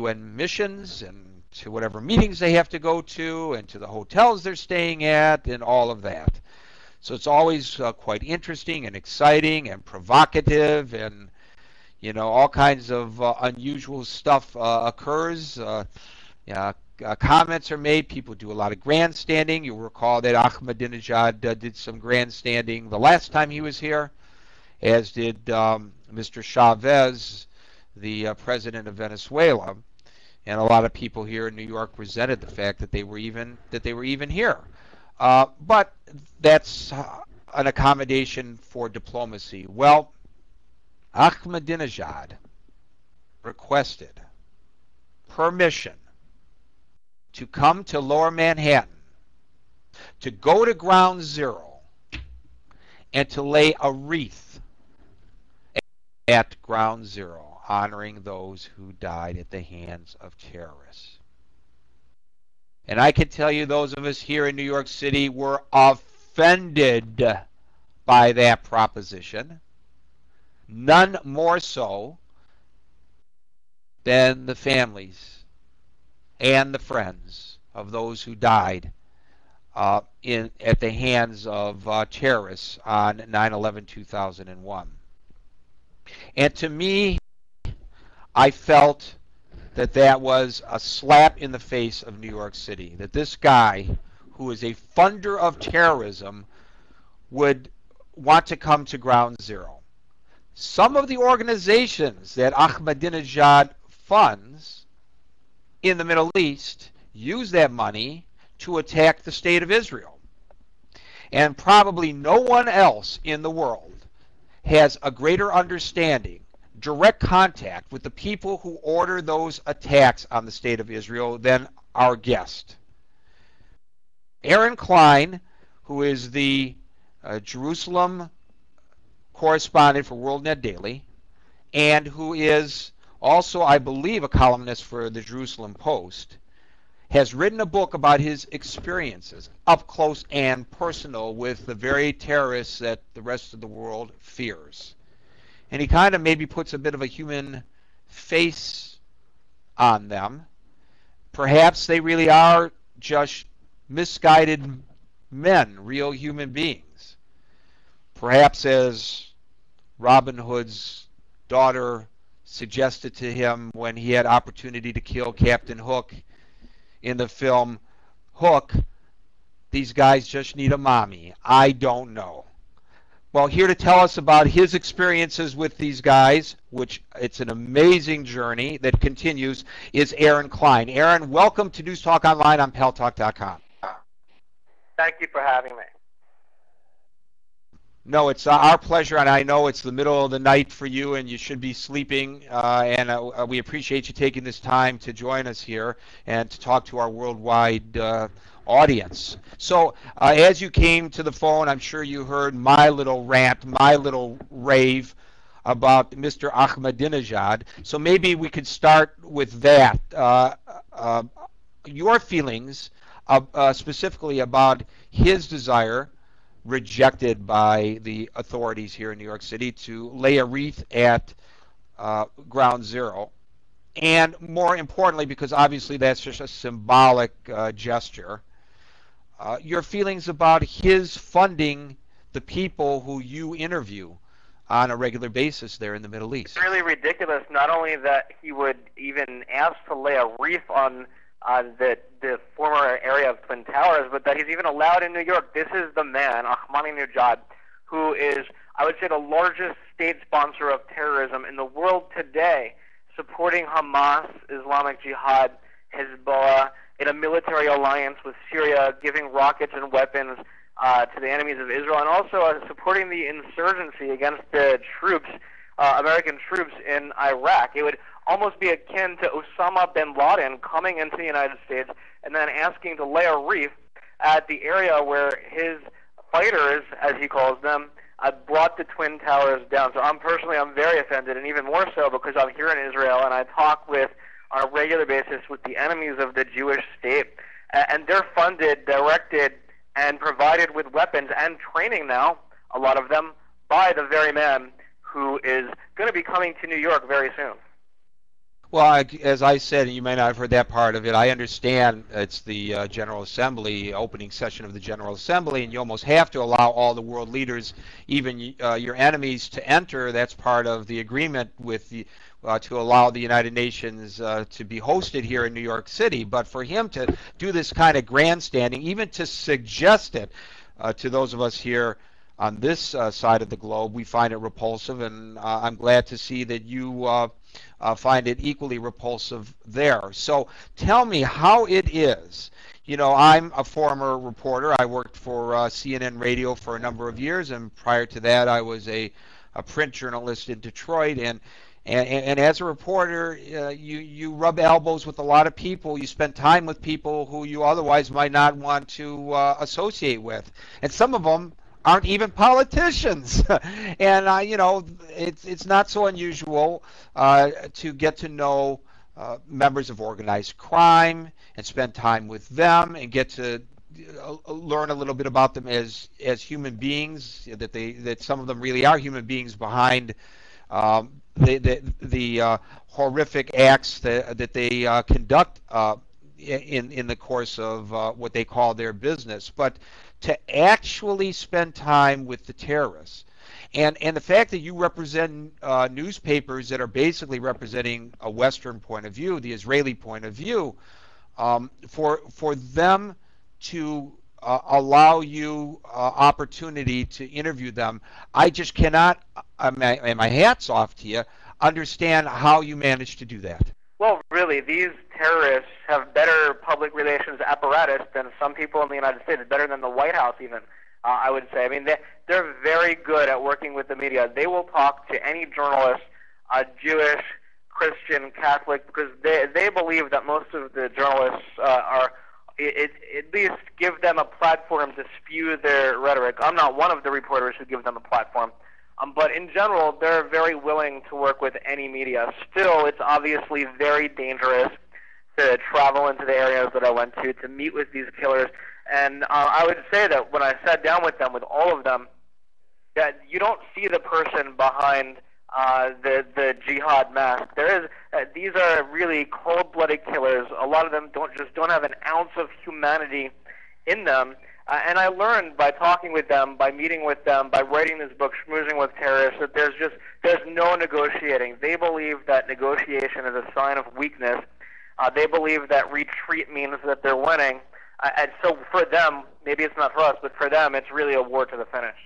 UN missions and to whatever meetings they have to go to and to the hotels they're staying at and all of that. So it's always quite interesting and exciting and provocative, and all kinds of unusual stuff occurs. Yeah, comments are made. People do a lot of grandstanding. You'll recall that Ahmadinejad did some grandstanding the last time he was here, as did Mr. Chavez, the president of Venezuela. And a lot of people here in New York resented the fact that they were even here. But that's an accommodation for diplomacy. Well, Ahmadinejad requested permission to come to Lower Manhattan, to go to Ground Zero, and to lay a wreath at Ground Zero, honoring those who died at the hands of terrorists. And I can tell you, those of us here in New York City were offended by that proposition. None more so than the families and the friends of those who died at the hands of terrorists on 9/11/2001. And to me, I felt that was a slap in the face of New York City, that this guy, who is a funder of terrorism, would want to come to Ground Zero. Some of the organizations that Ahmadinejad funds in the Middle East use that money to attack the state of Israel. And probably no one else in the world has a greater understanding, direct contact with the people who order those attacks on the state of Israel than our guest. Aaron Klein, who is the Jerusalem correspondent for WorldNet Daily, and who is also, I believe, a columnist for the Jerusalem Post, has written a book about his experiences, up close and personal, with the very terrorists that the rest of the world fears. And he kind of maybe puts a bit of a human face on them. Perhaps they really are just misguided men, real human beings. Perhaps, as Robin Hood's daughter suggested to him when he had opportunity to kill Captain Hook in the film Hook, these guys just need a mommy. I don't know. Well, here to tell us about his experiences with these guys, which it's an amazing journey that continues, is Aaron Klein. Aaron, welcome to News Talk Online on paltalk.com. Thank you for having me. No, it's our pleasure, and I know it's the middle of the night for you, and you should be sleeping, and we appreciate you taking this time to join us here and to talk to our worldwide audience. So as you came to the phone, I'm sure you heard my little rant, my little rave about Mr. Ahmadinejad. So maybe we could start with that. Your feelings specifically about his desire, rejected by the authorities here in New York City, to lay a wreath at Ground Zero. And more importantly, because obviously that's just a symbolic gesture, your feelings about his funding the people who you interview on a regular basis there in the Middle East. It's really ridiculous, not only that he would even ask to lay a wreath on the former area of Twin Towers, but that he's even allowed in New York. This is the man, Ahmadinejad, who is, I would say, the largest state sponsor of terrorism in the world today, supporting Hamas, Islamic Jihad, Hezbollah, in a military alliance with Syria, giving rockets and weapons to the enemies of Israel, and also supporting the insurgency against the troops, American troops in Iraq. It would almost be akin to Osama bin Laden coming into the United States and then asking to lay a wreath at the area where his fighters, as he calls them, brought the Twin Towers down. So I'm very offended, and even more so because I'm here in Israel and I talk on a regular basis with the enemies of the Jewish state, and they're funded, directed, and provided with weapons and training now, a lot of them, by the very man who is going to be coming to New York very soon. Well, as I said, you may not have heard that part of it. I understand it's the General Assembly, opening session of the General Assembly, and you almost have to allow all the world leaders, even your enemies, to enter. That's part of the agreement with the to allow the United Nations to be hosted here in New York City. But for him to do this kind of grandstanding, even to suggest it to those of us here on this side of the globe, we find it repulsive, and I'm glad to see that you find it equally repulsive there. So tell me how it is. You know, I'm a former reporter. I worked for CNN Radio for a number of years, and prior to that, I was a print journalist in Detroit. And as a reporter, you rub elbows with a lot of people. You spend time with people who you otherwise might not want to associate with, and some of them aren't even politicians. And you know, it's not so unusual to get to know members of organized crime and spend time with them and get to learn a little bit about them as human beings. That some of them really are human beings behind the horrific acts that they conduct in the course of what they call their business. But to actually spend time with the terrorists, and the fact that you represent newspapers that are basically representing a Western point of view, the Israeli point of view, for them to allow you opportunity to interview them, I just cannot, and my hat's off to you, understand how you managed to do that. Well, really, these terrorists have better public relations apparatus than some people in the United States, better than the White House even, I would say. I mean, they're very good at working with the media. They will talk to any journalist, Jewish, Christian, Catholic, because they believe that most of the journalists are at least give them a platform to spew their rhetoric. I'm not one of the reporters who give them a platform. But in general, they're very willing to work with any media. Still, it's obviously very dangerous to travel into the areas that I went to meet with these killers. And I would say that when I sat down with them, with all of them, that you don't see the person behind the jihad mask. These are really cold-blooded killers. A lot of them don't have an ounce of humanity in them. And I learned by talking with them, by meeting with them, by writing this book, Schmoozing with Terrorists, that there's no negotiating. They believe that negotiation is a sign of weakness. They believe that retreat means that they're winning. And so for them, maybe it's not for us, but for them, it's really a war to the finish.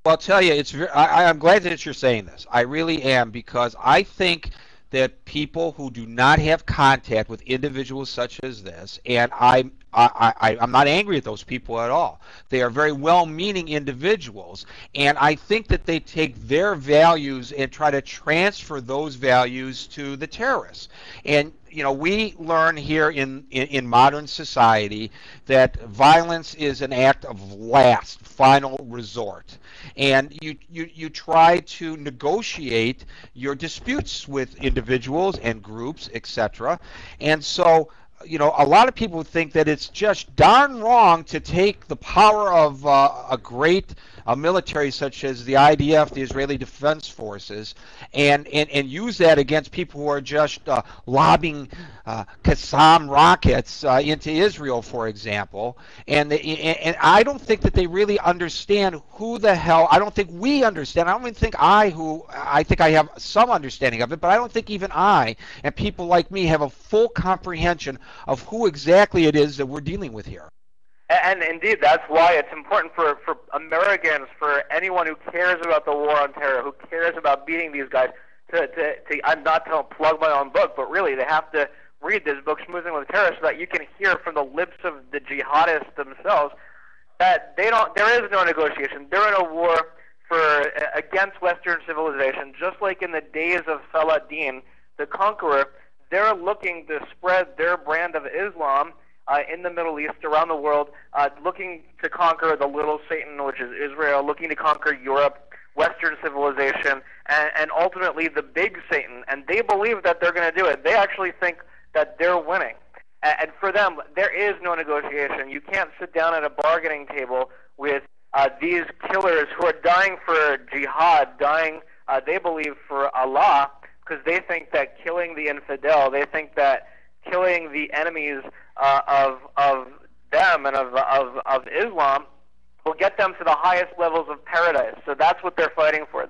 Well, I'll tell you, I'm glad that you're saying this. I really am, because I think that people who do not have contact with individuals such as this, and I'm not angry at those people at all. They are very well-meaning individuals, and I think that they take their values and try to transfer those values to the terrorists. And you know, we learn here in modern society that violence is an act of last, final resort. And you try to negotiate your disputes with individuals and groups, etc. And so, you know, a lot of people think that it's just darn wrong to take the power of a great military such as the IDF, the Israeli Defense Forces, and use that against people who are just lobbing Qassam rockets into Israel, for example. And I don't think that they really understand who the hell. I don't think we understand. I don't even think I think I have some understanding of it, but I don't think even I and people like me have a full comprehension of who exactly it is that we're dealing with here. And indeed, that's why it's important for Americans, for anyone who cares about the war on terror, who cares about beating these guys, I'm not to plug my own book, but really they have to read this book, Schmoozing with Terrorists, so that you can hear from the lips of the jihadists themselves that there is no negotiation. They're in a war against Western civilization, just like in the days of Saladin, the conqueror. They're looking to spread their brand of Islam in the Middle East, around the world, looking to conquer the little Satan, which is Israel, looking to conquer Europe, Western civilization, and ultimately the big Satan. And they believe that they're going to do it. They actually think that they're winning. And for them, there is no negotiation. You can't sit down at a bargaining table with these killers who are dying for jihad, dying, they believe, for Allah, because they think that killing the infidel, they think that killing the enemies of them and of Islam will get them to the highest levels of paradise. So that's what they're fighting for.